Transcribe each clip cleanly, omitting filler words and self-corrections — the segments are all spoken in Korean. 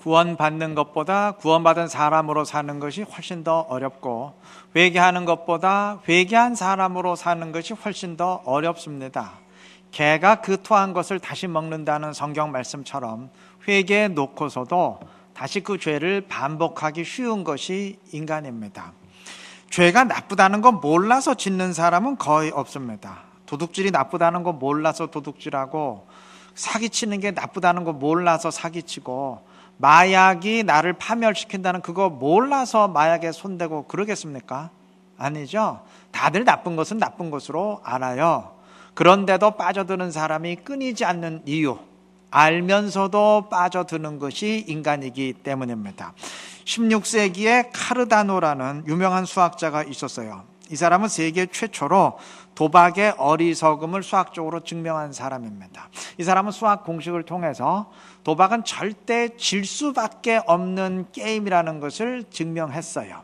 구원받는 것보다 구원받은 사람으로 사는 것이 훨씬 더 어렵고, 회개하는 것보다 회개한 사람으로 사는 것이 훨씬 더 어렵습니다. 개가 그 토한 것을 다시 먹는다는 성경 말씀처럼 회개해 놓고서도 다시 그 죄를 반복하기 쉬운 것이 인간입니다. 죄가 나쁘다는 거 몰라서 짓는 사람은 거의 없습니다. 도둑질이 나쁘다는 거 몰라서 도둑질하고, 사기치는 게 나쁘다는 거 몰라서 사기치고, 마약이 나를 파멸시킨다는 그거 몰라서 마약에 손대고 그러겠습니까? 아니죠. 다들 나쁜 것은 나쁜 것으로 알아요. 그런데도 빠져드는 사람이 끊이지 않는 이유, 알면서도 빠져드는 것이 인간이기 때문입니다. 16세기에 카르다노라는 유명한 수학자가 있었어요. 이 사람은 세계 최초로 도박의 어리석음을 수학적으로 증명한 사람입니다. 이 사람은 수학 공식을 통해서 도박은 절대 질 수밖에 없는 게임이라는 것을 증명했어요.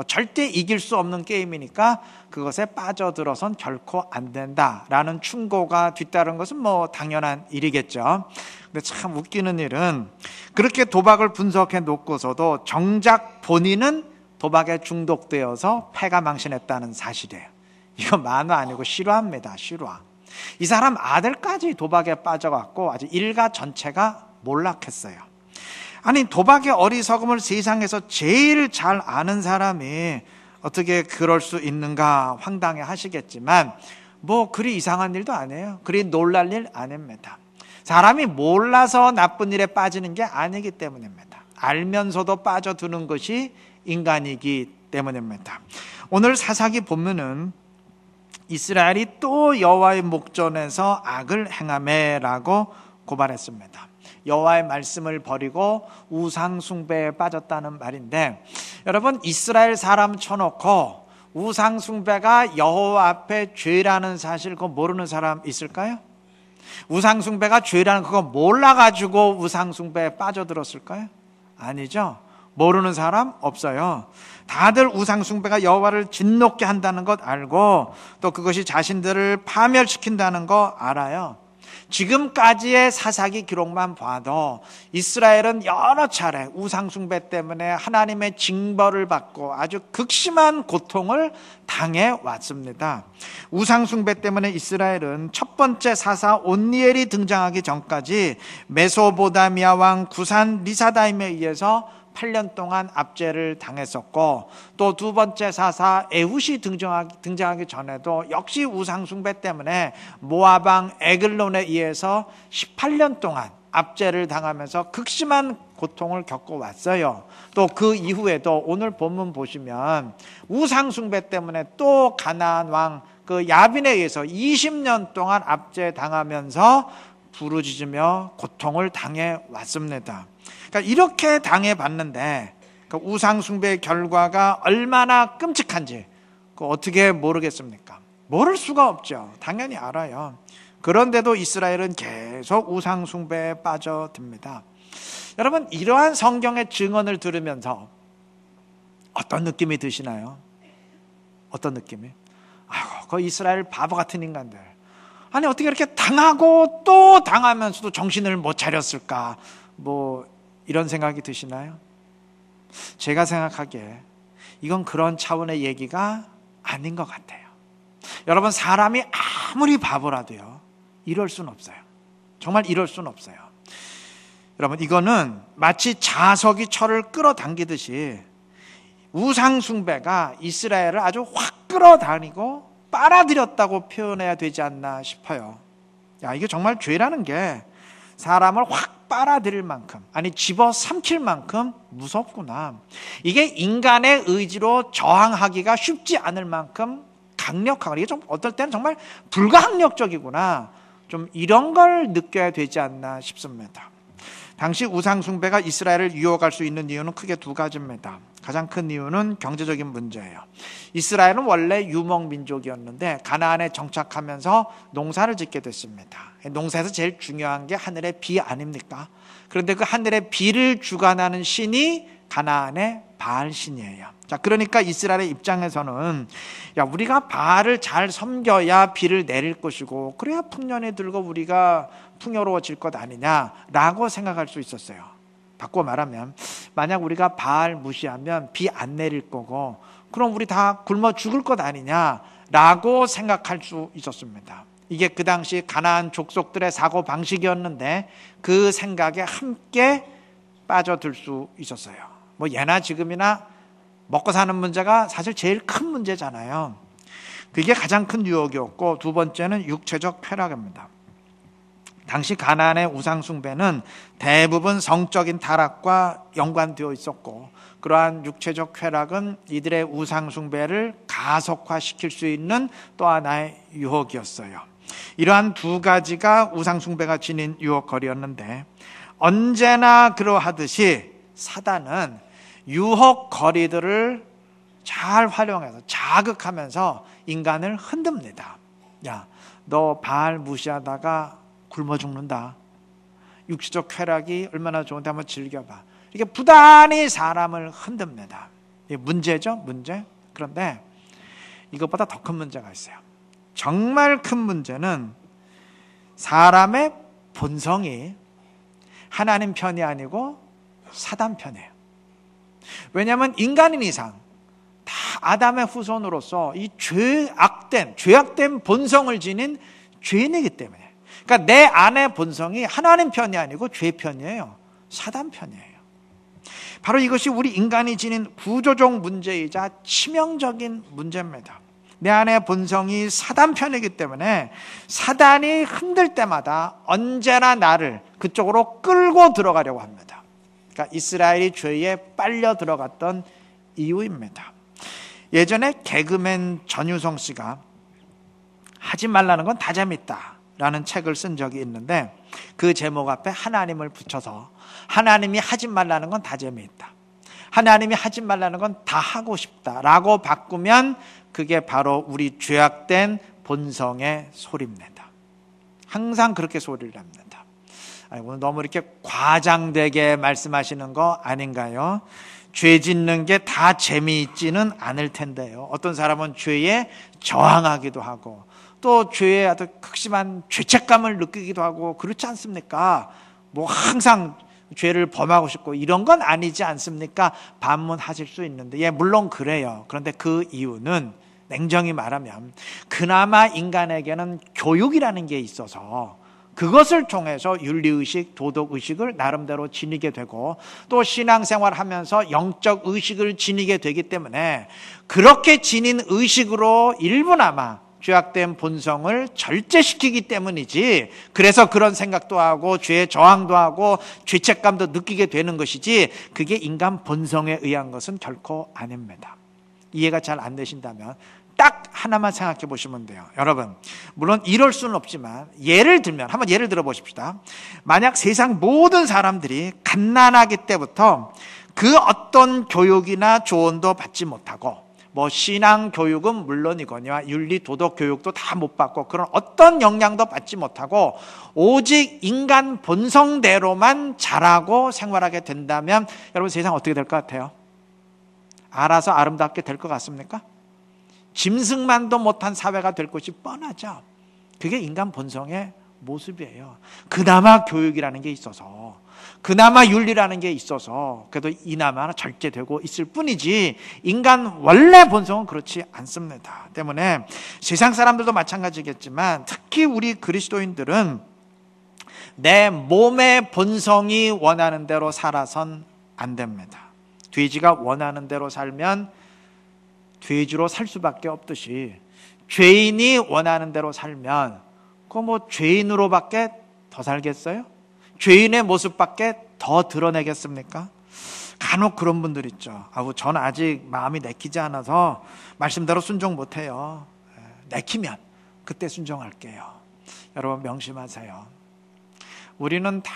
절대 이길 수 없는 게임이니까 그것에 빠져들어선 결코 안 된다라는 충고가 뒤따른 것은 당연한 일이겠죠. 근데 참 웃기는 일은, 그렇게 도박을 분석해 놓고서도 정작 본인은 도박에 중독되어서 패가 망신했다는 사실이에요. 이거 만화 아니고 실화입니다. 실화. 이 사람 아들까지 도박에 빠져갖고 아주 일가 전체가 몰락했어요. 아니, 도박의 어리석음을 세상에서 제일 잘 아는 사람이 어떻게 그럴 수 있는가 황당해 하시겠지만, 그리 이상한 일도 아니에요. 그리 놀랄 일 아닙니다. 사람이 몰라서 나쁜 일에 빠지는 게 아니기 때문입니다. 알면서도 빠져드는 것이 인간이기 때문입니다. 오늘 사사기 본문은 이스라엘이 또 여호와의 목전에서 악을 행하매라고 고발했습니다. 여호와의 말씀을 버리고 우상 숭배에 빠졌다는 말인데, 여러분, 이스라엘 사람 쳐놓고 우상 숭배가 여호와 앞에 죄라는 사실 그거 모르는 사람 있을까요? 우상 숭배가 죄라는 그거 몰라가지고 우상 숭배에 빠져들었을까요? 아니죠. 모르는 사람 없어요. 다들 우상 숭배가 여호와를 진노케 한다는 것 알고, 또 그것이 자신들을 파멸시킨다는 거 알아요. 지금까지의 사사기 기록만 봐도 이스라엘은 여러 차례 우상 숭배 때문에 하나님의 징벌을 받고 아주 극심한 고통을 당해 왔습니다. 우상 숭배 때문에 이스라엘은 첫 번째 사사 온니엘이 등장하기 전까지 메소보다미아 왕 구산 리사다임에 의해서 8년 동안 압제를 당했었고, 또 두 번째 사사 에훗이 등장하기 전에도 역시 우상 숭배 때문에 모압 왕 에글론에 의해서 18년 동안 압제를 당하면서 극심한 고통을 겪어왔어요. 또 그 이후에도 오늘 본문 보시면 우상 숭배 때문에 또 가나안 왕 그 야빈에 의해서 20년 동안 압제 당하면서 부르짖으며 고통을 당해 왔습니다. 그러니까 이렇게 당해봤는데 그 우상 숭배의 결과가 얼마나 끔찍한지 어떻게 모르겠습니까? 모를 수가 없죠. 당연히 알아요. 그런데도 이스라엘은 계속 우상 숭배에 빠져듭니다. 여러분, 이러한 성경의 증언을 들으면서 어떤 느낌이 드시나요? 어떤 느낌이? 아이고, 그 이스라엘 바보 같은 인간들. 아니, 어떻게 이렇게 당하고 또 당하면서도 정신을 못 차렸을까? 이런 생각이 드시나요? 제가 생각하기에 이건 그런 차원의 얘기가 아닌 것 같아요. 여러분, 사람이 아무리 바보라도요, 이럴 수는 없어요. 정말 이럴 수는 없어요. 여러분, 이거는 마치 자석이 철을 끌어당기듯이 우상숭배가 이스라엘을 아주 확 끌어다니고 빨아들였다고 표현해야 되지 않나 싶어요. 이게 정말 죄라는 게 사람을 확 빨아들일 만큼, 아니 집어삼킬 만큼 무섭구나. 이게 인간의 의지로 저항하기가 쉽지 않을 만큼 강력하고, 이게 좀 어떨 때는 정말 불가항력적이구나. 좀 이런 걸 느껴야 되지 않나 싶습니다. 당시 우상숭배가 이스라엘을 유혹할 수 있는 이유는 크게 두 가지입니다. 가장 큰 이유는 경제적인 문제예요. 이스라엘은 원래 유목민족이었는데 가나안에 정착하면서 농사를 짓게 됐습니다. 농사에서 제일 중요한 게 하늘의 비 아닙니까? 그런데 그 하늘의 비를 주관하는 신이 가나안의 바알 신이에요. 자, 그러니까 이스라엘의 입장에서는 우리가 바알을 잘 섬겨야 비를 내릴 것이고, 그래야 풍년이 들고 우리가 풍요로워질 것 아니냐라고 생각할 수 있었어요. 바꿔 말하면 만약 우리가 바알 무시하면 비 안 내릴 거고 그럼 우리 다 굶어 죽을 것 아니냐라고 생각할 수 있었습니다. 이게 그 당시 가나안 족속들의 사고 방식이었는데 그 생각에 함께 빠져들 수 있었어요. 뭐 예나 지금이나 먹고 사는 문제가 사실 제일 큰 문제잖아요. 그게 가장 큰 유혹이었고, 두 번째는 육체적 쾌락입니다. 당시 가나안의 우상 숭배는 대부분 성적인 타락과 연관되어 있었고, 그러한 육체적 쾌락은 이들의 우상 숭배를 가속화시킬 수 있는 또 하나의 유혹이었어요. 이러한 두 가지가 우상 숭배가 지닌 유혹거리였는데, 언제나 그러하듯이 사단은 유혹거리들을 잘 활용해서 자극하면서 인간을 흔듭니다. 야, 너 바알 무시하다가 굶어 죽는다. 육체적 쾌락이 얼마나 좋은데 한번 즐겨봐. 이게 부단히 사람을 흔듭니다. 이게 문제죠, 문제. 그런데 이것보다 더 큰 문제가 있어요. 정말 큰 문제는 사람의 본성이 하나님 편이 아니고 사단 편이에요. 왜냐하면 인간인 이상 다 아담의 후손으로서 이 죄악된 본성을 지닌 죄인이기 때문에, 그러니까 내 안의 본성이 하나님 편이 아니고 죄 편이에요. 사단 편이에요. 바로 이것이 우리 인간이 지닌 구조적 문제이자 치명적인 문제입니다. 내 안의 본성이 사단 편이기 때문에 사단이 흔들 때마다 언제나 나를 그쪽으로 끌고 들어가려고 합니다. 그러니까 이스라엘이 죄에 빨려 들어갔던 이유입니다. 예전에 개그맨 전유성 씨가 하지 말라는 건 다 재밌다 라는 책을 쓴 적이 있는데, 그 제목 앞에 하나님을 붙여서 하나님이 하지 말라는 건 다 재미있다, 하나님이 하지 말라는 건 다 하고 싶다 라고 바꾸면 그게 바로 우리 죄악된 본성의 소리입니다. 항상 그렇게 소리를 냅니다. 오늘 너무 이렇게 과장되게 말씀하시는 거 아닌가요? 죄 짓는 게 다 재미있지는 않을 텐데요. 어떤 사람은 죄에 저항하기도 하고 또 죄에 아주 극심한 죄책감을 느끼기도 하고 그렇지 않습니까? 뭐 항상 죄를 범하고 싶고 이런 건 아니지 않습니까? 반문하실 수 있는데, 예, 물론 그래요. 그런데 그 이유는 냉정히 말하면 그나마 인간에게는 교육이라는 게 있어서 그것을 통해서 윤리의식, 도덕의식을 나름대로 지니게 되고 또 신앙생활 하면서 영적 의식을 지니게 되기 때문에 그렇게 지닌 의식으로 일부나마 죄악된 본성을 절제시키기 때문이지, 그래서 그런 생각도 하고 죄에 저항도 하고 죄책감도 느끼게 되는 것이지, 그게 인간 본성에 의한 것은 결코 아닙니다. 이해가 잘 안 되신다면 딱 하나만 생각해 보시면 돼요. 여러분, 물론 이럴 수는 없지만 예를 들면, 한번 예를 들어 보십시다. 만약 세상 모든 사람들이 갓난아기 때부터 그 어떤 교육이나 조언도 받지 못하고, 뭐 신앙 교육은 물론이거니와 윤리 도덕 교육도 다 못 받고 그런 어떤 영향도 받지 못하고 오직 인간 본성대로만 자라고 생활하게 된다면 여러분, 세상 어떻게 될 것 같아요? 알아서 아름답게 될 것 같습니까? 짐승만도 못한 사회가 될 것이 뻔하죠. 그게 인간 본성의 모습이에요. 그나마 교육이라는 게 있어서, 그나마 윤리라는 게 있어서 그래도 이나마 절제되고 있을 뿐이지, 인간 원래 본성은 그렇지 않습니다. 때문에 세상 사람들도 마찬가지겠지만 특히 우리 그리스도인들은 내 몸의 본성이 원하는 대로 살아선 안 됩니다. 돼지가 원하는 대로 살면 돼지로 살 수밖에 없듯이, 죄인이 원하는 대로 살면 그거 뭐 죄인으로밖에 더 살겠어요? 죄인의 모습밖에 더 드러내겠습니까? 간혹 그런 분들 있죠. 저는 아직 마음이 내키지 않아서 말씀대로 순종 못해요. 내키면 그때 순종할게요. 여러분 명심하세요. 우리는 다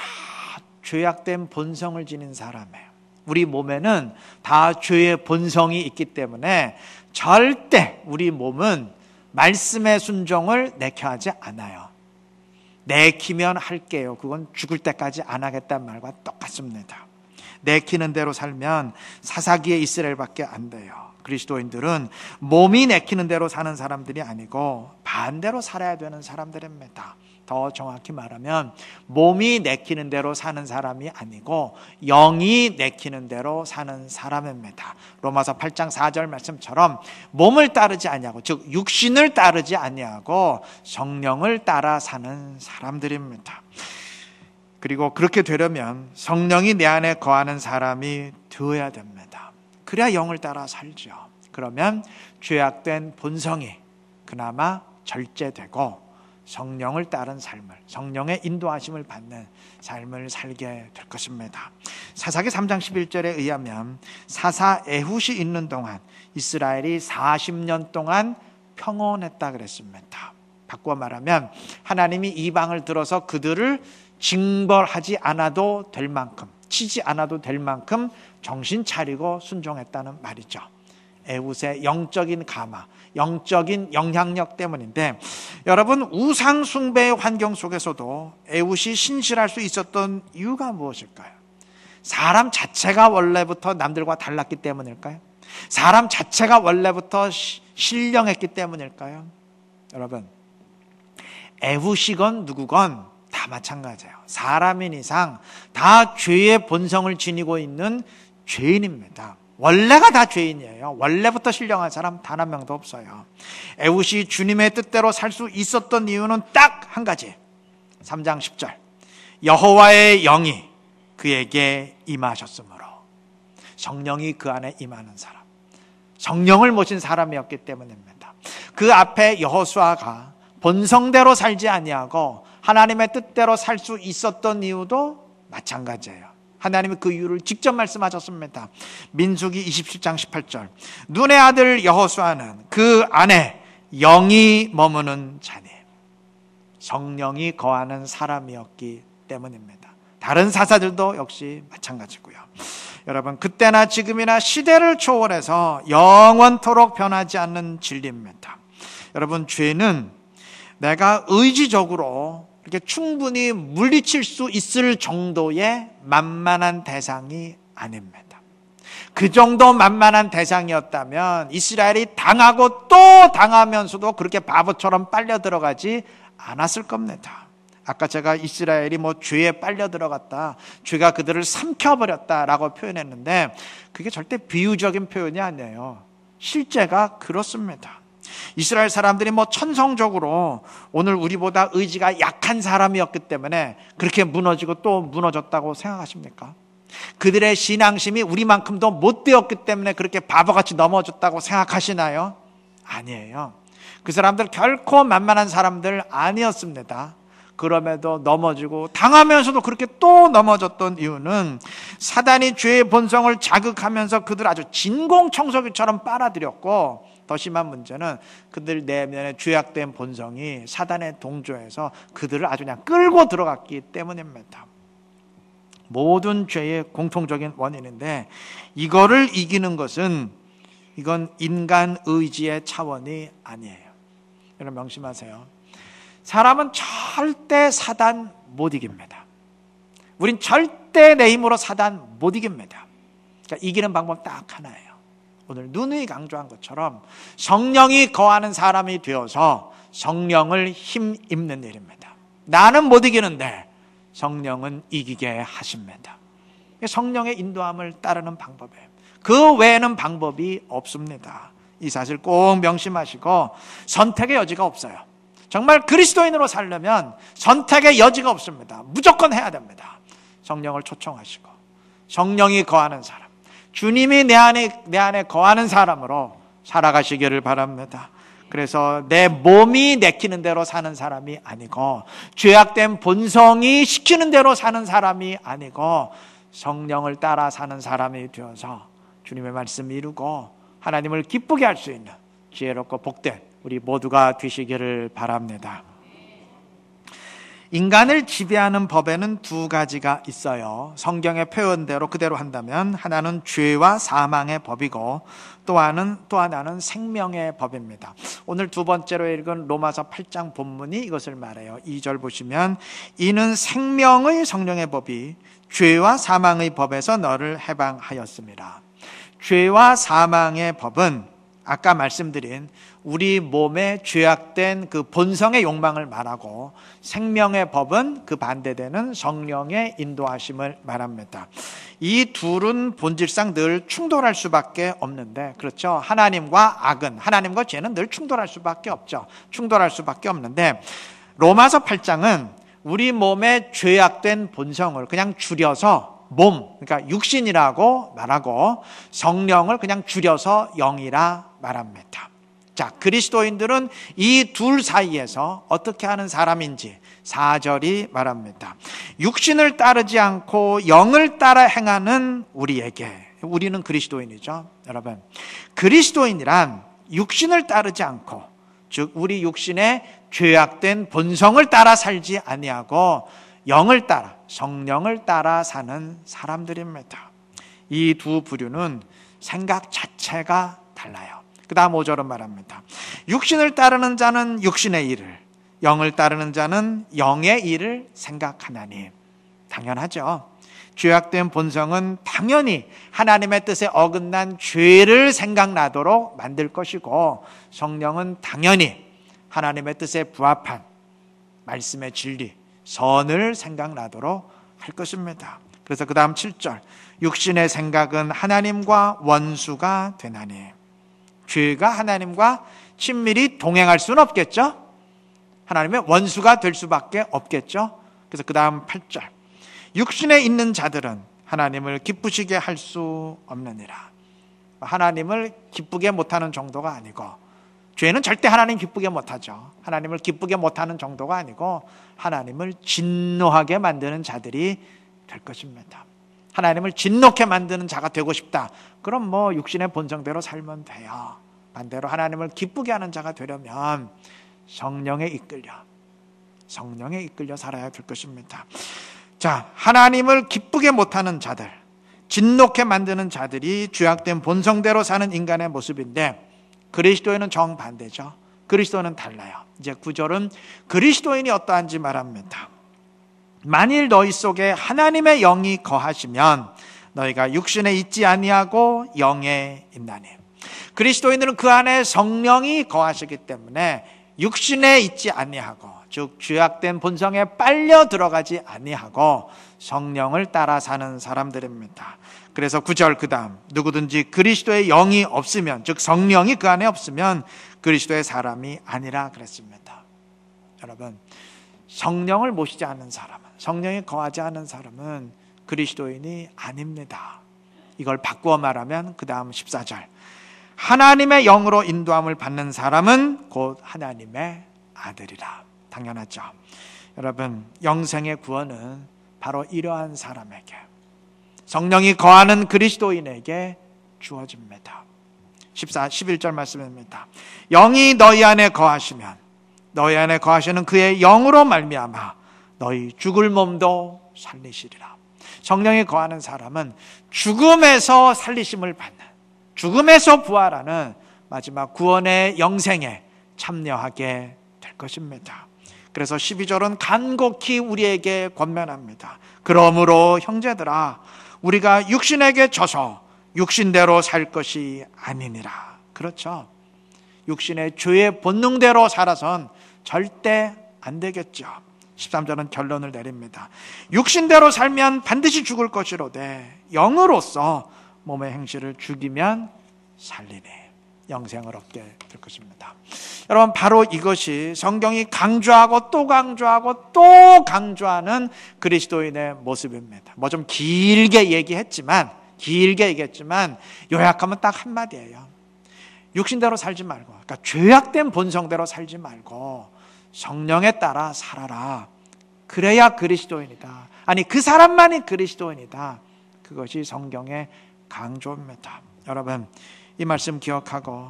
죄악된 본성을 지닌 사람이에요. 우리 몸에는 다 죄의 본성이 있기 때문에 절대 우리 몸은 말씀의 순종을 내켜하지 않아요. 내키면 할게요. 그건 죽을 때까지 안 하겠다는 말과 똑같습니다. 내키는 대로 살면 사사기의 이스라엘밖에 안 돼요. 그리스도인들은 몸이 내키는 대로 사는 사람들이 아니고 반대로 살아야 되는 사람들입니다. 더 정확히 말하면 몸이 내키는 대로 사는 사람이 아니고 영이 내키는 대로 사는 사람입니다. 로마서 8장 4절 말씀처럼 몸을 따르지 아니하고, 즉 육신을 따르지 아니하고 성령을 따라 사는 사람들입니다. 그리고 그렇게 되려면 성령이 내 안에 거하는 사람이 되어야 됩니다. 그래야 영을 따라 살죠. 그러면 죄악된 본성이 그나마 절제되고 성령을 따른 삶을, 성령의 인도하심을 받는 삶을 살게 될 것입니다. 사사기 3장 11절에 의하면 사사 에훗이 있는 동안 이스라엘이 40년 동안 평온했다 그랬습니다. 바꿔 말하면 하나님이 이방을 들어서 그들을 징벌하지 않아도 될 만큼, 치지 않아도 될 만큼 정신 차리고 순종했다는 말이죠. 에훗의 영적인 감화, 영적인 영향력 때문인데, 여러분 우상 숭배의 환경 속에서도 에훗이 신실할 수 있었던 이유가 무엇일까요? 사람 자체가 원래부터 남들과 달랐기 때문일까요? 사람 자체가 원래부터 신령했기 때문일까요? 여러분, 에훗이건 누구건 다 마찬가지예요. 사람인 이상 다 죄의 본성을 지니고 있는 죄인입니다. 원래가 다 죄인이에요. 원래부터 신령한 사람 단 한 명도 없어요. 에훗이 주님의 뜻대로 살 수 있었던 이유는 딱 한 가지. 3장 10절, 여호와의 영이 그에게 임하셨으므로. 성령이 그 안에 임하는 사람, 성령을 모신 사람이었기 때문입니다. 그 앞에 여호수아가 본성대로 살지 아니하고 하나님의 뜻대로 살 수 있었던 이유도 마찬가지예요. 하나님이 그 이유를 직접 말씀하셨습니다. 민수기 27장 18절, 눈의 아들 여호수아는 그 안에 영이 머무는 자니, 성령이 거하는 사람이었기 때문입니다. 다른 사사들도 역시 마찬가지고요. 여러분, 그때나 지금이나 시대를 초월해서 영원토록 변하지 않는 진리입니다. 여러분, 죄는 내가 의지적으로 이렇게 충분히 물리칠 수 있을 정도의 만만한 대상이 아닙니다. 그 정도 만만한 대상이었다면 이스라엘이 당하고 또 당하면서도 그렇게 바보처럼 빨려 들어가지 않았을 겁니다. 아까 제가 이스라엘이 죄에 빨려 들어갔다, 죄가 그들을 삼켜버렸다라고 표현했는데 그게 절대 비유적인 표현이 아니에요. 실제가 그렇습니다. 이스라엘 사람들이 천성적으로 오늘 우리보다 의지가 약한 사람이었기 때문에 그렇게 무너지고 또 무너졌다고 생각하십니까? 그들의 신앙심이 우리만큼도 못되었기 때문에 그렇게 바보같이 넘어졌다고 생각하시나요? 아니에요. 그 사람들 결코 만만한 사람들 아니었습니다. 그럼에도 넘어지고 당하면서도 그렇게 또 넘어졌던 이유는 사단이 죄의 본성을 자극하면서 그들 아주 진공청소기처럼 빨아들였고, 더 심한 문제는 그들 내면의 죄악된 본성이 사단의 동조해서 그들을 아주 그냥 끌고 들어갔기 때문입니다. 모든 죄의 공통적인 원인인데, 이거를 이기는 것은 이건 인간 의지의 차원이 아니에요. 여러분 명심하세요. 사람은 절대 사단 못 이깁니다. 우린 절대 내 힘으로 사단 못 이깁니다. 그러니까 이기는 방법 딱 하나예요. 오늘 누누이 강조한 것처럼 성령이 거하는 사람이 되어서 성령을 힘입는 일입니다. 나는 못 이기는데 성령은 이기게 하십니다. 성령의 인도함을 따르는 방법이에요. 그 외에는 방법이 없습니다. 이 사실 꼭 명심하시고, 선택의 여지가 없어요. 정말 그리스도인으로 살려면 선택의 여지가 없습니다. 무조건 해야 됩니다. 성령을 초청하시고 성령이 거하는 사람, 주님이 내 안에 거하는 사람으로 살아가시기를 바랍니다. 그래서 내 몸이 내키는 대로 사는 사람이 아니고, 죄악된 본성이 시키는 대로 사는 사람이 아니고, 성령을 따라 사는 사람이 되어서 주님의 말씀 이루고 하나님을 기쁘게 할 수 있는 지혜롭고 복된 우리 모두가 되시기를 바랍니다. 인간을 지배하는 법에는 두 가지가 있어요. 성경의 표현대로 그대로 한다면 하나는 죄와 사망의 법이고 또 하나는 생명의 법입니다. 오늘 두 번째로 읽은 로마서 8장 본문이 이것을 말해요. 2절 보시면, 이는 생명의 성령의 법이 죄와 사망의 법에서 너를 해방하였습니다. 죄와 사망의 법은 아까 말씀드린 우리 몸에 죄악된 그 본성의 욕망을 말하고, 생명의 법은 그 반대되는 성령의 인도하심을 말합니다. 이 둘은 본질상 늘 충돌할 수밖에 없는데, 그렇죠? 하나님과 악은, 하나님과 죄는 늘 충돌할 수밖에 없죠. 충돌할 수밖에 없는데, 로마서 8장은 우리 몸의 죄악된 본성을 그냥 줄여서 몸, 그러니까 육신이라고 말하고, 성령을 그냥 줄여서 영이라 말합니다. 자, 그리스도인들은 이 둘 사이에서 어떻게 하는 사람인지 4절이 말합니다. 육신을 따르지 않고 영을 따라 행하는 우리에게, 우리는 그리스도인이죠. 여러분, 그리스도인이란 육신을 따르지 않고, 즉 우리 육신의 죄악된 본성을 따라 살지 아니하고 영을 따라, 성령을 따라 사는 사람들입니다. 이 두 부류는 생각 자체가 달라요. 그 다음 5절은 말합니다. 육신을 따르는 자는 육신의 일을, 영을 따르는 자는 영의 일을 생각하나니. 당연하죠. 죄악된 본성은 당연히 하나님의 뜻에 어긋난 죄를 생각나도록 만들 것이고, 성령은 당연히 하나님의 뜻에 부합한 말씀의 진리, 선을 생각나도록 할 것입니다. 그래서 그 다음 7절, 육신의 생각은 하나님과 원수가 되나니. 죄가 하나님과 친밀히 동행할 수는 없겠죠. 하나님의 원수가 될 수밖에 없겠죠. 그래서 그 다음 8절, 육신에 있는 자들은 하나님을 기쁘시게 할 수 없느니라. 하나님을 기쁘게 못하는 정도가 아니고, 죄는 절대 하나님 기쁘게 못하죠. 하나님을 기쁘게 못하는 정도가 아니고 하나님을 진노하게 만드는 자들이 될 것입니다. 하나님을 진노케 만드는 자가 되고 싶다. 그럼 뭐 육신의 본성대로 살면 돼요. 반대로 하나님을 기쁘게 하는 자가 되려면 성령에 이끌려 살아야 될 것입니다. 자, 하나님을 기쁘게 못하는 자들, 진노케 만드는 자들이 죄악된 본성대로 사는 인간의 모습인데, 그리스도인은 정반대죠. 그리스도인은 달라요. 이제 9절은 그리스도인이 어떠한지 말합니다. 만일 너희 속에 하나님의 영이 거하시면 너희가 육신에 있지 아니하고 영에 있나니. 그리스도인들은 그 안에 성령이 거하시기 때문에 육신에 있지 아니하고, 즉 죄악된 본성에 빨려 들어가지 아니하고 성령을 따라 사는 사람들입니다. 그래서 9절 그 다음, 누구든지 그리스도의 영이 없으면, 즉 성령이 그 안에 없으면 그리스도의 사람이 아니라 그랬습니다. 여러분, 성령을 모시지 않는 사람은, 성령이 거하지 않은 사람은 그리스도인이 아닙니다. 이걸 바꾸어 말하면 그 다음 14절, 하나님의 영으로 인도함을 받는 사람은 곧 하나님의 아들이라. 당연하죠. 여러분, 영생의 구원은 바로 이러한 사람에게, 성령이 거하는 그리스도인에게 주어집니다. 11절 말씀입니다. 영이 너희 안에 거하시면, 너희 안에 거하시는 그의 영으로 말미암아 너희 죽을 몸도 살리시리라. 성령이 거하는 사람은 죽음에서 살리심을 받는, 죽음에서 부활하는 마지막 구원의 영생에 참여하게 될 것입니다. 그래서 12절은 간곡히 우리에게 권면합니다. 그러므로 형제들아, 우리가 육신에게 져서 육신대로 살 것이 아니니라. 그렇죠. 육신의 죄의 본능대로 살아선 절대 안 되겠죠. 13절은 결론을 내립니다. 육신대로 살면 반드시 죽을 것이로되 영으로서 몸의 행실을 죽이면 살리니 영생을 얻게 될 것입니다. 여러분, 바로 이것이 성경이 강조하고 또 강조하고 또 강조하는 그리스도인의 모습입니다. 뭐 좀 길게 얘기했지만 요약하면 딱 한마디예요. 육신대로 살지 말고, 그러니까 죄악된 본성대로 살지 말고 성령에 따라 살아라. 그래야 그리스도인이다. 아니, 그 사람만이 그리스도인이다. 그것이 성경의 강조입니다. 여러분, 이 말씀 기억하고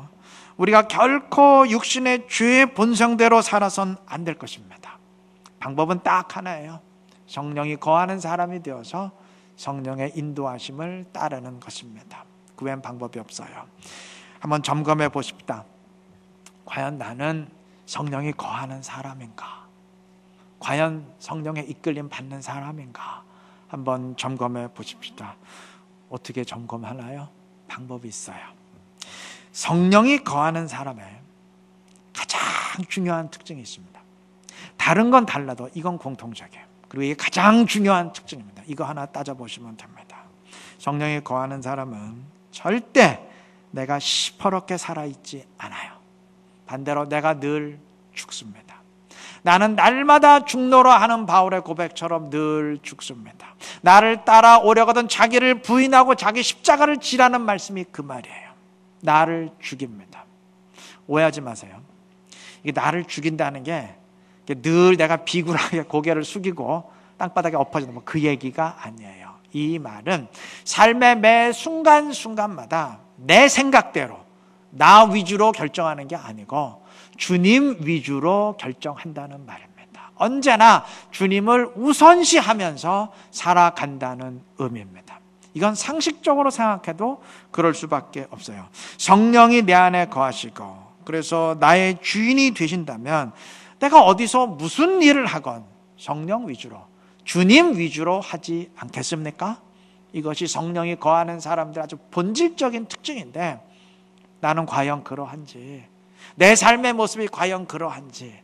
우리가 결코 육신의 죄의 본성대로 살아선 안 될 것입니다. 방법은 딱 하나예요. 성령이 거하는 사람이 되어서 성령의 인도하심을 따르는 것입니다. 그 외엔 방법이 없어요. 한번 점검해 보십시다. 과연 나는 성령이 거하는 사람인가? 과연 성령의 이끌림 받는 사람인가? 한번 점검해 보십시다. 어떻게 점검하나요? 방법이 있어요. 성령이 거하는 사람의 가장 중요한 특징이 있습니다. 다른 건 달라도 이건 공통적이에요. 그리고 이게 가장 중요한 특징입니다. 이거 하나 따져보시면 됩니다. 성령이 거하는 사람은 절대 내가 시퍼렇게 살아있지 않아요. 반대로 내가 늘 죽습니다. 나는 날마다 죽노라 하는 바울의 고백처럼 늘 죽습니다. 나를 따라오려거든 자기를 부인하고 자기 십자가를 지라는 말씀이 그 말이에요. 나를 죽입니다. 오해하지 마세요. 이게 나를 죽인다는 게 늘 내가 비굴하게 고개를 숙이고 땅바닥에 엎어지는 그 얘기가 아니에요. 이 말은 삶의 매 순간순간마다 내 생각대로 나 위주로 결정하는 게 아니고 주님 위주로 결정한다는 말입니다. 언제나 주님을 우선시하면서 살아간다는 의미입니다. 이건 상식적으로 생각해도 그럴 수밖에 없어요. 성령이 내 안에 거하시고 그래서 나의 주인이 되신다면 내가 어디서 무슨 일을 하건 성령 위주로, 주님 위주로 하지 않겠습니까? 이것이 성령이 거하는 사람들 아주 본질적인 특징인데 나는 과연 그러한지, 내 삶의 모습이 과연 그러한지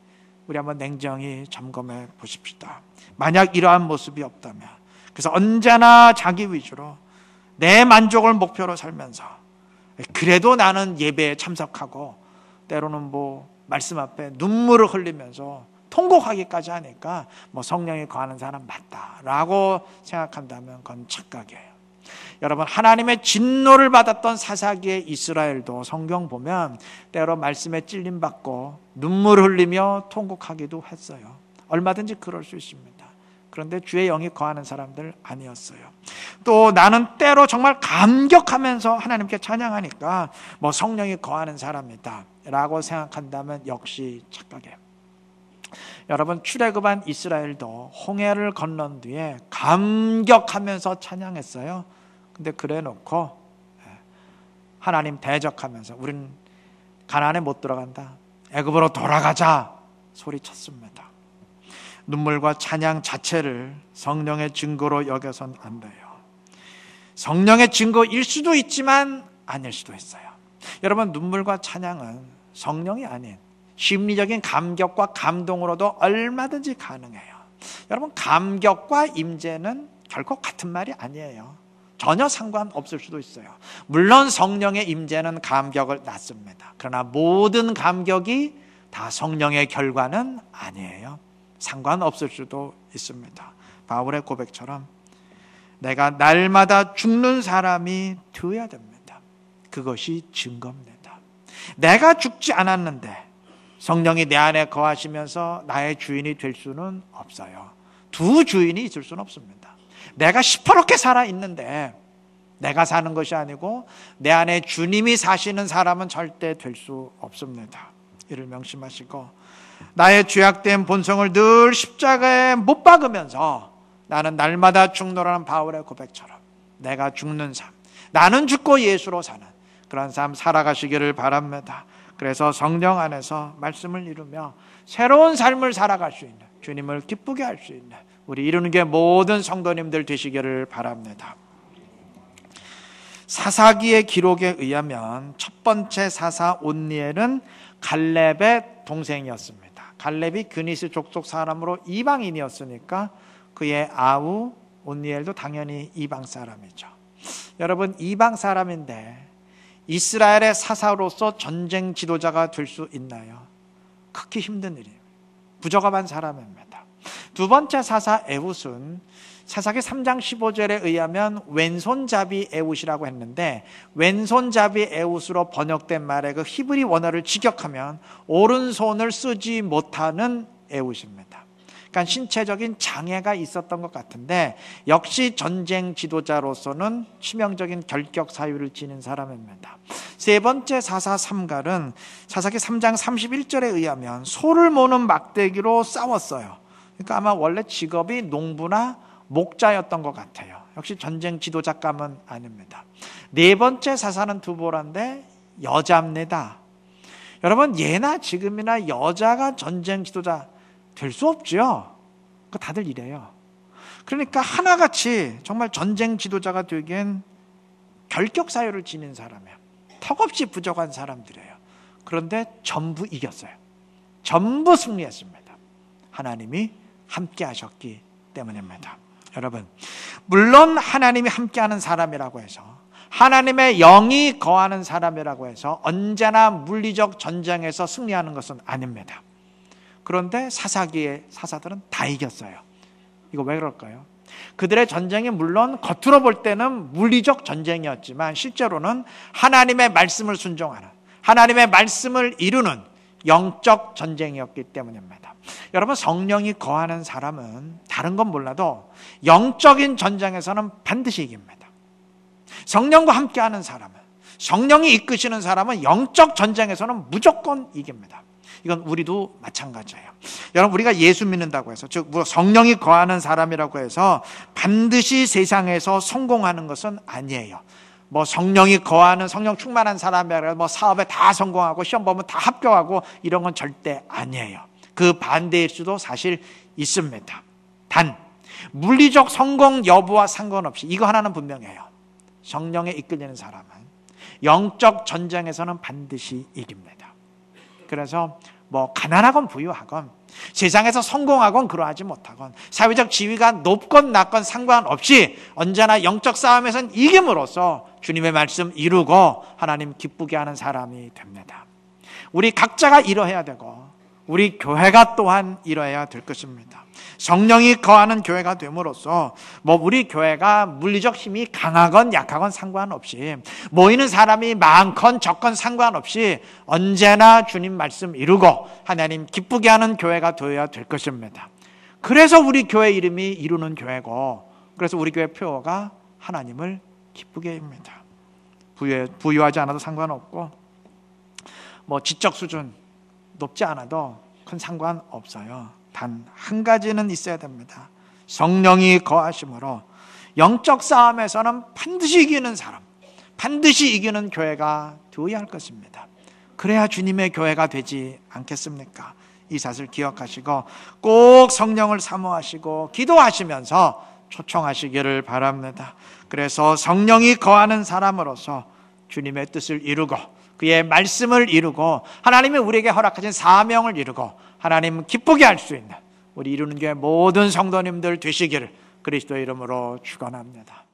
우리 한번 냉정히 점검해 보십시다. 만약 이러한 모습이 없다면, 그래서 언제나 자기 위주로 내 만족을 목표로 살면서 그래도 나는 예배에 참석하고 때로는 말씀 앞에 눈물을 흘리면서 통곡하기까지 하니까 성령이 거하는 사람 맞다라고 생각한다면 그건 착각이에요. 여러분, 하나님의 진노를 받았던 사사기의 이스라엘도 성경 보면 때로 말씀에 찔림받고 눈물을 흘리며 통곡하기도 했어요. 얼마든지 그럴 수 있습니다. 그런데 주의 영이 거하는 사람들 아니었어요. 또 나는 때로 정말 감격하면서 하나님께 찬양하니까 성령이 거하는 사람이다 라고 생각한다면 역시 착각이에요. 여러분, 출애굽한 이스라엘도 홍해를 건넌 뒤에 감격하면서 찬양했어요. 근데 그래 놓고 하나님 대적하면서 우린 가나안에 못 들어간다, 애굽으로 돌아가자 소리쳤습니다. 눈물과 찬양 자체를 성령의 증거로 여겨선 안 돼요. 성령의 증거일 수도 있지만 아닐 수도 있어요. 여러분, 눈물과 찬양은 성령이 아닌 심리적인 감격과 감동으로도 얼마든지 가능해요. 여러분, 감격과 임재는 결코 같은 말이 아니에요. 전혀 상관없을 수도 있어요. 물론 성령의 임재는 감격을 낳습니다. 그러나 모든 감격이 다 성령의 결과는 아니에요. 상관없을 수도 있습니다. 바울의 고백처럼 내가 날마다 죽는 사람이 되어야 됩니다. 그것이 증거입니다. 내가 죽지 않았는데 성령이 내 안에 거하시면서 나의 주인이 될 수는 없어요. 두 주인이 있을 수는 없습니다. 내가 시퍼렇게 살아있는데 내가 사는 것이 아니고 내 안에 주님이 사시는 사람은 절대 될 수 없습니다. 이를 명심하시고 나의 죄악된 본성을 늘 십자가에 못 박으면서 나는 날마다 죽노라는 바울의 고백처럼 내가 죽는 삶, 나는 죽고 예수로 사는 그런 삶 살아가시기를 바랍니다. 그래서 성령 안에서 말씀을 이루며 새로운 삶을 살아갈 수 있는, 주님을 기쁘게 할 수 있는 우리 이루는 게 모든 성도님들 되시기를 바랍니다. 사사기의 기록에 의하면 첫 번째 사사 온니엘은 갈렙의 동생이었습니다. 갈렙이 그니스 족속 사람으로 이방인이었으니까 그의 아우 온니엘도 당연히 이방 사람이죠. 여러분, 이방 사람인데 이스라엘의 사사로서 전쟁 지도자가 될 수 있나요? 극히 힘든 일이에요. 부적합한 사람입니다. 두 번째 사사 에훗은 사사기 3장 15절에 의하면 왼손잡이 에훗이라고 했는데 왼손잡이 에훗으로 번역된 말의 그 히브리 원어를 직역하면 오른손을 쓰지 못하는 에훗입니다. 그러니까 신체적인 장애가 있었던 것 같은데 역시 전쟁 지도자로서는 치명적인 결격 사유를 지닌 사람입니다. 세 번째 사사 삼갈은 사사기 3장 31절에 의하면 소를 모는 막대기로 싸웠어요. 그러니까 아마 원래 직업이 농부나 목자였던 것 같아요. 역시 전쟁 지도자감은 아닙니다. 네 번째 사사는 두보라인데 여자입니다. 여러분, 예나 지금이나 여자가 전쟁 지도자 될 수 없죠. 다들 이래요. 그러니까 하나같이 정말 전쟁 지도자가 되기엔 결격 사유를 지닌 사람이에요. 턱없이 부족한 사람들이에요. 그런데 전부 이겼어요. 전부 승리했습니다. 하나님이 함께 하셨기 때문입니다. 여러분, 물론 하나님이 함께하는 사람이라고 해서, 하나님의 영이 거하는 사람이라고 해서 언제나 물리적 전쟁에서 승리하는 것은 아닙니다. 그런데 사사기의 사사들은 다 이겼어요. 이거 왜 그럴까요? 그들의 전쟁이 물론 겉으로 볼 때는 물리적 전쟁이었지만 실제로는 하나님의 말씀을 순종하는, 하나님의 말씀을 이루는 영적 전쟁이었기 때문입니다. 여러분, 성령이 거하는 사람은 다른 건 몰라도 영적인 전쟁에서는 반드시 이깁니다. 성령과 함께하는 사람은, 성령이 이끄시는 사람은 영적 전쟁에서는 무조건 이깁니다. 이건 우리도 마찬가지예요. 여러분, 우리가 예수 믿는다고 해서, 즉 성령이 거하는 사람이라고 해서 반드시 세상에서 성공하는 것은 아니에요. 성령이 거하는, 성령 충만한 사람이라 사업에 다 성공하고 시험 보면 다 합격하고 이런 건 절대 아니에요. 그 반대일 수도 사실 있습니다. 단 물리적 성공 여부와 상관없이 이거 하나는 분명해요. 성령에 이끌리는 사람은 영적 전쟁에서는 반드시 이깁니다. 그래서 가난하건 부유하건, 세상에서 성공하건 그러하지 못하건, 사회적 지위가 높건 낮건 상관없이 언제나 영적 싸움에서는 이김으로써 주님의 말씀 이루고 하나님 기쁘게 하는 사람이 됩니다. 우리 각자가 이뤄야 되고 우리 교회가 또한 이뤄야 될 것입니다. 성령이 거하는 교회가 됨으로써 우리 교회가 물리적 힘이 강하건 약하건 상관없이, 모이는 사람이 많건 적건 상관없이 언제나 주님 말씀 이루고 하나님 기쁘게 하는 교회가 되어야 될 것입니다. 그래서 우리 교회 이름이 이루는 교회고, 그래서 우리 교회 표어가 하나님을 기쁘게 합니다. 부유하지 않아도 상관없고 지적 수준 높지 않아도 큰 상관없어요. 단 한 가지는 있어야 됩니다. 성령이 거하심으로 영적 싸움에서는 반드시 이기는 사람, 반드시 이기는 교회가 되어야 할 것입니다. 그래야 주님의 교회가 되지 않겠습니까? 이 사실을 기억하시고 꼭 성령을 사모하시고 기도하시면서 초청하시기를 바랍니다. 그래서 성령이 거하는 사람으로서 주님의 뜻을 이루고 그의 말씀을 이루고 하나님이 우리에게 허락하신 사명을 이루고 하나님 기쁘게 할 수 있는 우리 이루는 교회 모든 성도님들 되시기를 그리스도의 이름으로 축원합니다.